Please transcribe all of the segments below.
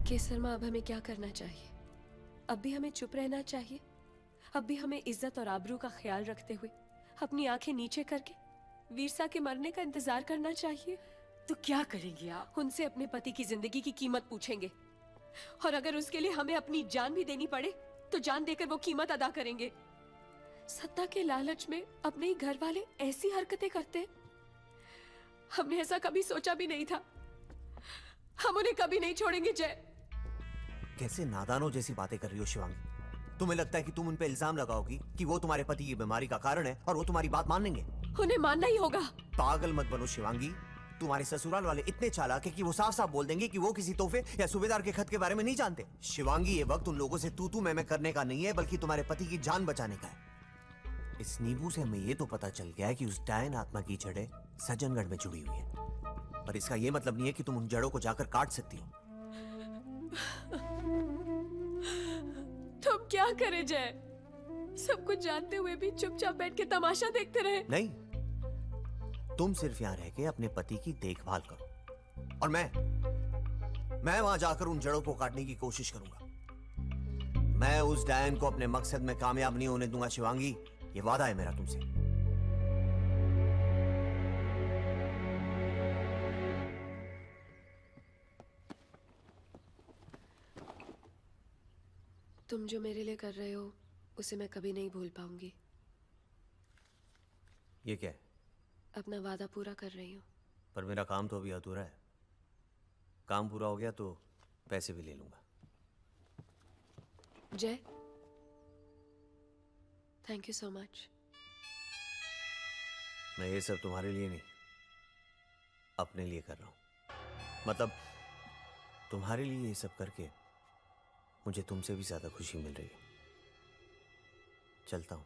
केसर माँ, अब हमें क्या करना चाहिए? अब भी हमें चुप रहना चाहिए? अब भी हमें इज्जत और आबरू का ख्याल रखते हुए अपनी आंखें नीचे करके वीरसा के मरने का इंतजार करना चाहिए? तो क्या करेंगी आप? उनसे अपने पति की जिंदगी की कीमत पूछेंगे, और अगर उसके लिए हमें अपनी जान भी देनी पड़े तो जान देकर वो कीमत अदा करेंगे। सत्ता के लालच में अपने ही घर वाले ऐसी हरकतें करते, हमने ऐसा कभी सोचा भी नहीं था। हम उन्हें कभी नहीं छोड़ेंगे। जय, कैसे नादानों जैसी बातें कर रही हो शिवांगी? तुम्हें लगता है कि तुम उन पे इल्जाम लगाओगी कि वो तुम्हारे पति की बीमारी का कारण है और वो तुम्हारी बात मान लेंगे? उन्हें मानना ही होगा। पागल मत बनो शिवांगी। तुम्हारे ससुराल वाले इतने चालाक है कि वो साफ साफ बोल देंगे कि वो किसी तोहफे या सूबेदार के खत के बारे में नहीं जानते। शिवांगी, ये वक्त उन लोगों से तू मैं करने का नहीं है, बल्कि तुम्हारे पति की जान बचाने का है। इस नींबू से हमें ये तो पता चल गया है कि उस डायन आत्मा की जड़ें सज्जनगढ़ में जुड़ी हुई है, पर इसका ये मतलब नहीं है कि तुम उन जड़ों को जाकर काट सकती हो। तुम क्या करें जय? सब कुछ जानते हुए भी चुपचाप बैठ के तमाशा देखते रहे? नहीं, तुम सिर्फ यहां रह के अपने पति की देखभाल करो, और मैं वहां जाकर उन जड़ों को काटने की कोशिश करूंगा। मैं उस डायन को अपने मकसद में कामयाब नहीं होने दूंगा शिवांगी, ये वादा है मेरा तुमसे। तुम जो मेरे लिए कर रहे हो उसे मैं कभी नहीं भूल पाऊंगी। ये क्या है? अपना वादा पूरा कर रही हूँ। पर मेरा काम तो अभी अधूरा है। काम पूरा हो गया तो पैसे भी ले लूंगा। जय, थैंक यू सो मच। मैं ये सब तुम्हारे लिए नहीं, अपने लिए कर रहा हूं। मतलब तुम्हारे लिए ये सब करके मुझे तुमसे भी ज्यादा खुशी मिल रही है। चलता हूं।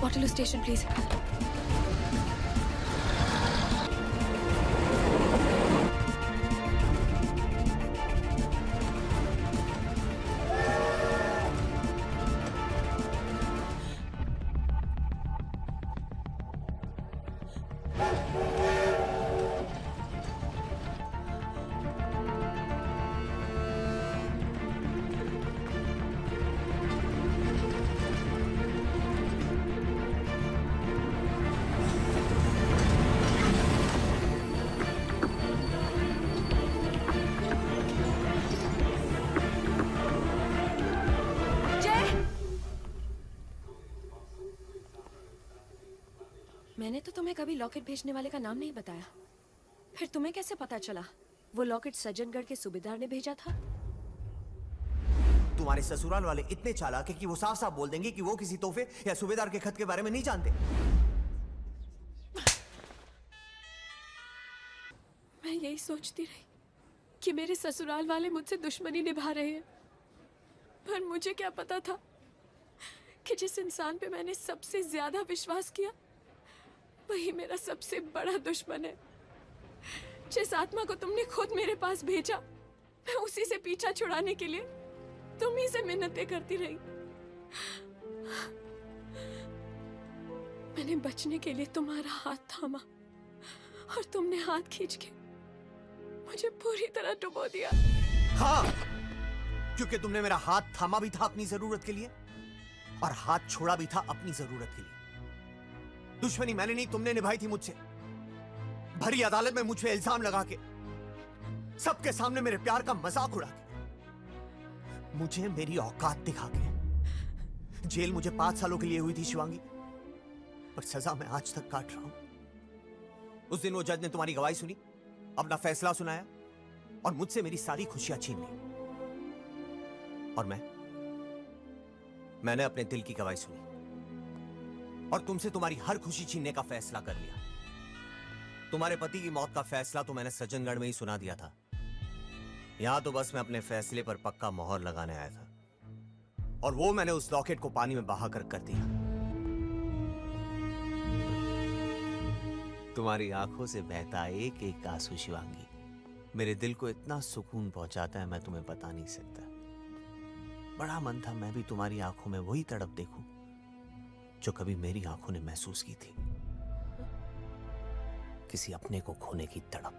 Waterloo Station, please. मैंने तो तुम्हें कभी लॉकेट भेजने वाले का नाम नहीं बताया, फिर तुम्हें कैसे पता चला वो लॉकेट सज्जनगढ़ के सूबेदार ने भेजा था? तुम्हारे ससुराल वाले इतने चालाक है कि वो साफ साफ बोल देंगे कि वो किसी तोहफे या सूबेदार के खत के बारे में नहीं जानते। मैं यही सोचती रही कि मेरे ससुराल वाले मुझसे दुश्मनी निभा रहे हैं, पर मुझे क्या पता था कि जिस इंसान पे मैंने सबसे ज्यादा विश्वास किया वही मेरा सबसे बड़ा दुश्मन है। जिस आत्मा को तुमने खुद मेरे पास भेजा, मैं उसी से पीछा छुड़ाने के लिए तुम ही से मिन्नतें करती रही। मैंने बचने के लिए तुम्हारा हाथ थामा और तुमने हाथ खींच के मुझे पूरी तरह डुबो दिया। हाँ, क्योंकि तुमने मेरा हाथ थामा भी था अपनी जरूरत के लिए और हाथ छोड़ा भी था अपनी जरूरत के लिए। दुश्मनी मैंने नहीं, तुमने निभाई थी मुझसे। भरी अदालत में मुझ पे इल्जाम लगा के, सबके सामने मेरे प्यार का मजाक उड़ा के, मुझे मेरी औकात दिखा के। जेल मुझे 5 सालों के लिए हुई थी शिवांगी, पर सजा मैं आज तक काट रहा हूं। उस दिन वो जज ने तुम्हारी गवाही सुनी, अपना फैसला सुनाया और मुझसे मेरी सारी खुशियां छीन ली। और मैंने अपने दिल की गवाही सुनी और तुमसे तुम्हारी हर खुशी छीनने का फैसला कर लिया। तुम्हारे पति की मौत का फैसला तो मैंने सज्जनगढ़ में ही सुना दिया था। यहां तो बस मैं अपने फैसले पर पक्का मोहर लगाने आया था, और वो मैंने उस लॉकेट को पानी में बहाकर कर दिया। तुम्हारी आंखों से बहता एक एक आंसू शिवांगी मेरे दिल को इतना सुकून पहुंचाता है, मैं तुम्हें बता नहीं सकता। बड़ा मन था मैं भी तुम्हारी आंखों में वही तड़प देखूं जो कभी मेरी आंखों ने महसूस की थी, किसी अपने को खोने की तड़प।